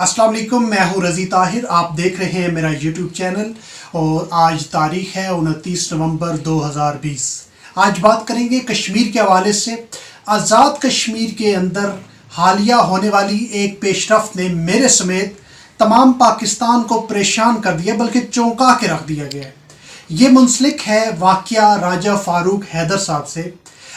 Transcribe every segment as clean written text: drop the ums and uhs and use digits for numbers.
अस्सलाम वालेकुम, मैं हूँ रज़ी ताहिर। आप देख रहे हैं मेरा यूट्यूब चैनल और आज तारीख है 29 नवंबर 2020। आज बात करेंगे कश्मीर के हवाले से। आज़ाद कश्मीर के अंदर हालिया होने वाली एक पेशरफ्त ने मेरे समेत तमाम पाकिस्तान को परेशान कर दिया, बल्कि चौंका के रख दिया गया है। ये मुंसलिक है वाक़या राजा फ़ारूक हैदर साहब से।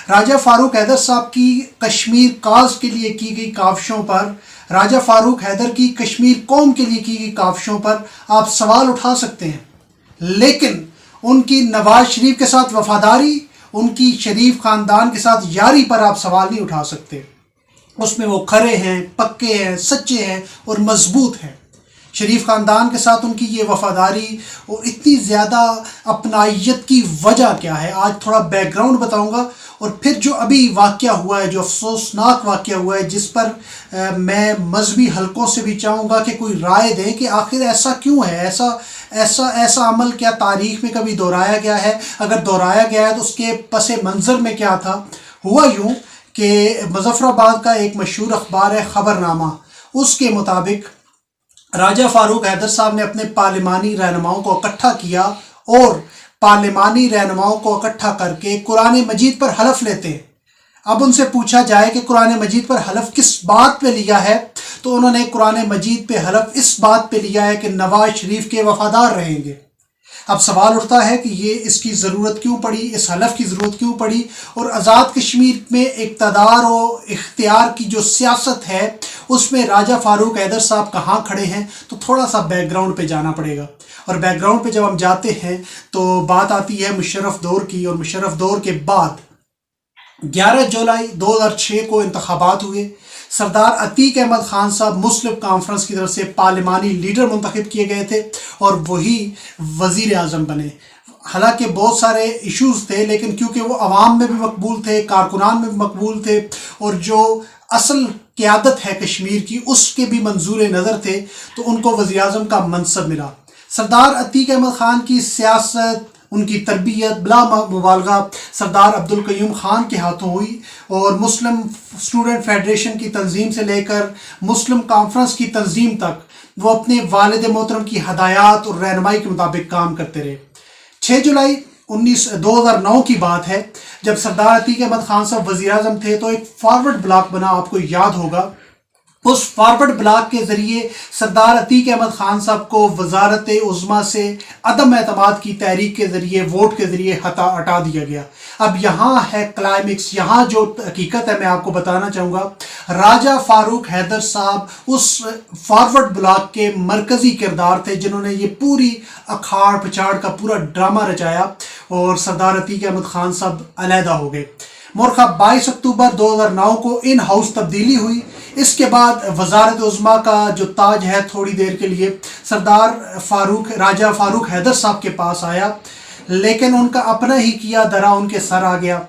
राजा फ़ारूक हैदर साहब की कश्मीर काज के लिए की गई काविशों पर, राजा फ़ारूक हैदर की कश्मीर कौम के लिए की गई काविशों पर आप सवाल उठा सकते हैं, लेकिन उनकी नवाज शरीफ के साथ वफादारी, उनकी शरीफ ख़ानदान के साथ यारी पर आप सवाल नहीं उठा सकते। उसमें वो खरे हैं, पक्के हैं, सच्चे हैं और मजबूत हैं। शरीफ ख़ानदान के साथ उनकी ये वफ़ादारी और इतनी ज़्यादा अपनाइयत की वजह क्या है, आज थोड़ा बैकग्राउंड बताऊंगा। और फिर जो अभी वाक़या हुआ है, जो अफसोसनाक वाक़या हुआ है, जिस पर मैं मजहबी हलकों से भी चाहूँगा कि कोई राय दें कि आखिर ऐसा क्यों है, ऐसा अमल क्या तारीख़ में कभी दोहराया गया है? अगर दोहराया गया है तो उसके पसे मंज़र में क्या था? हुआ यूँ कि मुज़फ़्फ़राबाद का एक मशहूर अखबार है ख़बरनामा, उसके मुताबिक राजा फ़ारूक हैदर साहब ने अपने पार्लिमानी रहनुमाओं को इकट्ठा किया और पार्लिमानी रहनुमाओं को इकट्ठा करके कुरान मजीद पर हलफ लेते हैं। अब उनसे पूछा जाए कि कुरान मजीद पर हलफ किस बात पे लिया है, तो उन्होंने कुरान मजीद पे हलफ इस बात पे लिया है कि नवाज शरीफ के वफादार रहेंगे। अब सवाल उठता है कि ये इसकी ज़रूरत क्यों पड़ी, इस हलफ की ज़रूरत क्यों पड़ी, और आज़ाद कश्मीर में इक़्तिदार और इख्तियार की जो सियासत है उसमें राजा फ़ारूक हैदर साहब कहाँ खड़े हैं। तो थोड़ा सा बैकग्राउंड पे जाना पड़ेगा, और बैकग्राउंड पे जब हम जाते हैं तो बात आती है मुशर्रफ दौर की। और मुशर्रफ दौर के बाद 11 जुलाई 2006 को इंतखाबात हुए। सरदार अतीक अहमद ख़ान साहब मुस्लिम कॉन्फ्रेंस की तरफ से पार्लिमानी लीडर मुंतखब किए गए थे और वही वज़ीर आज़म बने। हालांकि बहुत सारे इश्यूज़ थे, लेकिन क्योंकि वो अवाम में भी मकबूल थे, कारकुनान में भी मकबूल थे, और जो असल क़यादत है कश्मीर की उसके भी मंजूर नज़र थे, तो उनको वज़ीर आज़म का मनसब मिला। सरदार अतीक अहमद ख़ान की सियासत, उनकी तरबियत बिला मुबालगा सरदार अब्दुल क़य्यूम ख़ान के हाथों हुई, और मुस्लिम स्टूडेंट फेडरेशन की तंजीम से लेकर मुस्लिम कॉन्फ्रेंस की तंजीम तक वो अपने वालिद मोहतरम की हदायत और रहनुमाई के मुताबिक काम करते रहे। 6 जुलाई 2009 की बात है, जब सरदार अतीक अहमद ख़ान साहब वज़ीर आज़म थे, तो एक फॉरवर्ड ब्लॉक बना, आपको याद होगा। उस फॉरवर्ड ब्लॉक के ज़रिए सरदार अतीक अहमद ख़ान साहब को वज़ारत उज़्मा से अदम एतमाद की तहरीक के ज़रिए, वोट के ज़रिए हटा दिया गया। अब यहाँ है क्लाइमेक्स, यहाँ जो हकीकत है मैं आपको बताना चाहूँगा। राजा फ़ारूक हैदर साहब उस फॉरवर्ड ब्लॉक के मरकज़ी किरदार थे जिन्होंने ये पूरी अखाड़ पछाड़ का पूरा ड्रामा रचाया, और सरदार अतीक अहमद ख़ान साहब अलहदा हो गए। मोरखा 22 अक्टूबर 2009 को इन हाउस तब्दीली हुई। इसके बाद वज़ारत उज़्मा का जो ताज है थोड़ी देर के लिए राजा फ़ारूक हैदर साहब के पास आया, लेकिन उनका अपना ही किया दरा उनके सर आ गया।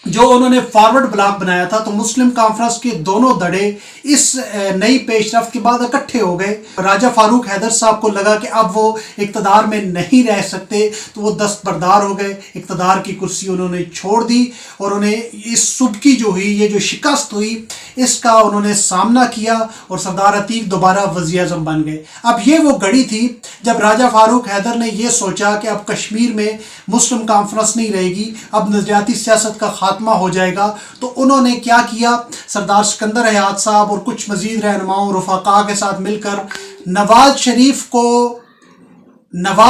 जो उन्होंने फॉरवर्ड ब्लॉक बनाया था, तो मुस्लिम कॉन्फ्रेंस के दोनों धड़े इस नई पेशरफ्त के बाद इकट्ठे हो गए। राजा फ़ारूक हैदर साहब को लगा कि अब वो इक़्तिदार में नहीं रह सकते, तो वो दस्तबरदार हो गए, इक़्तिदार की कुर्सी उन्होंने छोड़ दी, और उन्हें इस सुबकी जो हुई, ये जो शिकस्त हुई, इसका उन्होंने सामना किया, और सरदार अतीक दोबारा वज़ीर आज़म बन गए। अब ये वो घड़ी थी जब राजा फ़ारूक हैदर ने ये सोचा कि अब कश्मीर में मुस्लिम कॉन्फ्रेंस नहीं रहेगी, अब नज़रियाती सियासत का खात्मा हो जाएगा। तो उन्होंने क्या किया, सरदार सिकंदर हयात साहब और कुछ मजीद रहनुमाओं रफ़ाक़ा के साथ मिलकर नवाज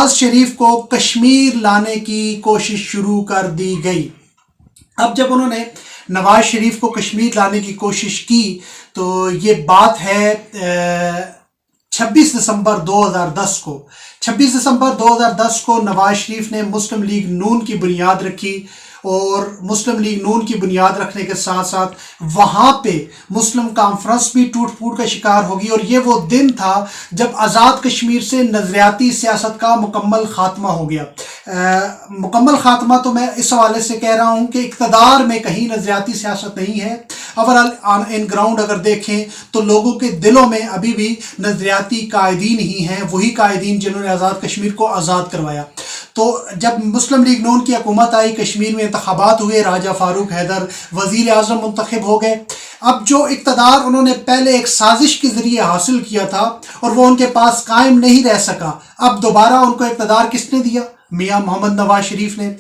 शरीफ को कश्मीर लाने की कोशिश शुरू कर दी गई। अब जब उन्होंने नवाज शरीफ को कश्मीर लाने की कोशिश की, तो ये बात है 26 दिसंबर 2010 को। 26 दिसंबर 2010 को नवाज शरीफ ने मुस्लिम लीग नून की बुनियाद रखी, और मुस्लिम लीग नून की बुनियाद रखने के साथ साथ वहाँ पे मुस्लिम कॉन्फ्रेंस भी टूट फूट का शिकार होगी। और ये वो दिन था जब आज़ाद कश्मीर से नज़रियाती सियासत का मुकम्मल ख़ात्मा हो गया। मुकम्मल ख़ात्मा तो मैं इस हवाले से कह रहा हूँ कि इक़्तिदार में कहीं नज़रियाती सियासत नहीं है। ओवरऑल इन ग्राउंड अगर देखें तो लोगों के दिलों में अभी भी नज़रियाती कायदीन ही हैं, वही कायदीन जिन्होंने आज़ाद कश्मीर को आज़ाद करवाया। तो تو जब मुस्लिम लीग नून की हुकूमत आई, कश्मीर में इंतखाबात हुए, राजा फारूक हैदर वज़ीर आज़म मुंतखब हो गए। अब जो इक़्तिदार उन्होंने पहले एक साजिश के ज़रिए हासिल किया था और वो उनके पास कायम नहीं रह सका, अब दोबारा उनको इक़्तिदार किसने दिया? मियाँ मोहम्मद नवाज शरीफ ने।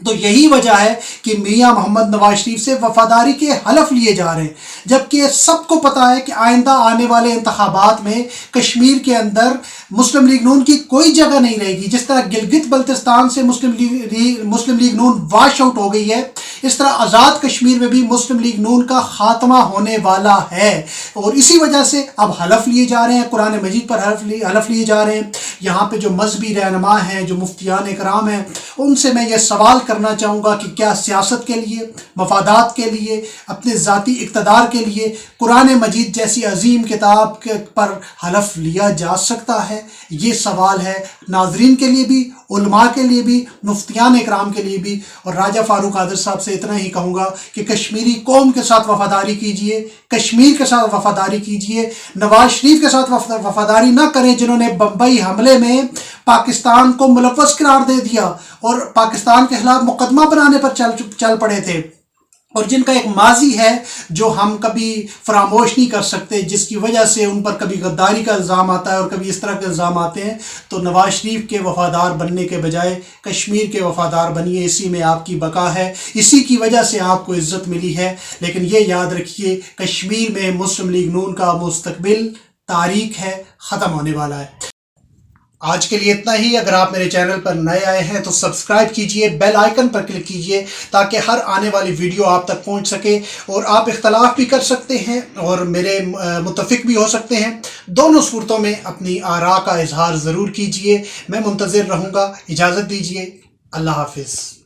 तो यही वजह है कि मियाँ मोहम्मद नवाज शरीफ से वफादारी के हलफ लिए जा रहे हैं, जबकि सबको पता है कि आइंदा आने वाले इंतखाबात में कश्मीर के अंदर मुस्लिम लीग नून की कोई जगह नहीं रहेगी। जिस तरह गिलगित बल्तिस्तान से मुस्लिम लीग नून वॉश आउट हो गई है, इस तरह आज़ाद कश्मीर में भी मुस्लिम लीग नून का खात्मा होने वाला है। और इसी वजह से अब हलफ लिए जा रहे हैं, कुरान मजीद पर हलफ लिए जा रहे हैं। यहाँ पे जो मजहबी रहनुमा हैं, जो मुफ्तियान इकराम हैं, उनसे मैं ये सवाल करना चाहूँगा कि क्या सियासत के लिए, मफादात के लिए, अपने ज़ाती इक़्तिदार के लिए कुरान मजीद जैसी अजीम किताब पर हलफ लिया जा सकता है? ये सवाल है नाजरीन के लिए भी, उलमा के लिए भी, मुफ्तियान इकराम के लिए भी। और राजा फारूक हैदर साहब से इतना ही कहूँगा कि कश्मीरी कौम के साथ वफादारी कीजिए, कश्मीर के साथ वफादारी कीजिए। नवाज शरीफ के साथ वफादारी ना करें, जिन्होंने बम्बई हमले में पाकिस्तान को मुलव्वस करार दे दिया और पाकिस्तान के खिलाफ मुकदमा बनाने पर चल पड़े थे, और जिनका एक माजी है जो हम कभी फरामोश नहीं कर सकते, जिसकी वजह से उन पर कभी गद्दारी का इल्ज़ाम आता है और कभी इस तरह के इल्ज़ाम आते हैं। तो नवाज शरीफ के वफ़ादार बनने के बजाय कश्मीर के वफ़ादार बनिए, इसी में आपकी बका है, इसी की वजह से आपको इज़्ज़त मिली है। लेकिन ये याद रखिए, कश्मीर में मुस्लिम लीग नून का मुस्तकबिल तारीख है, ख़त्म होने वाला है। आज के लिए इतना ही। अगर आप मेरे चैनल पर नए आए हैं तो सब्सक्राइब कीजिए, बेल आइकन पर क्लिक कीजिए ताकि हर आने वाली वीडियो आप तक पहुंच सके। और आप इख्तलाफ भी कर सकते हैं और मेरे मुत्तफिक भी हो सकते हैं। दोनों सूरतों में अपनी आरा का इजहार ज़रूर कीजिए। मैं मुंतज़िर रहूँगा। इजाज़त दीजिए। अल्लाह हाफिज़।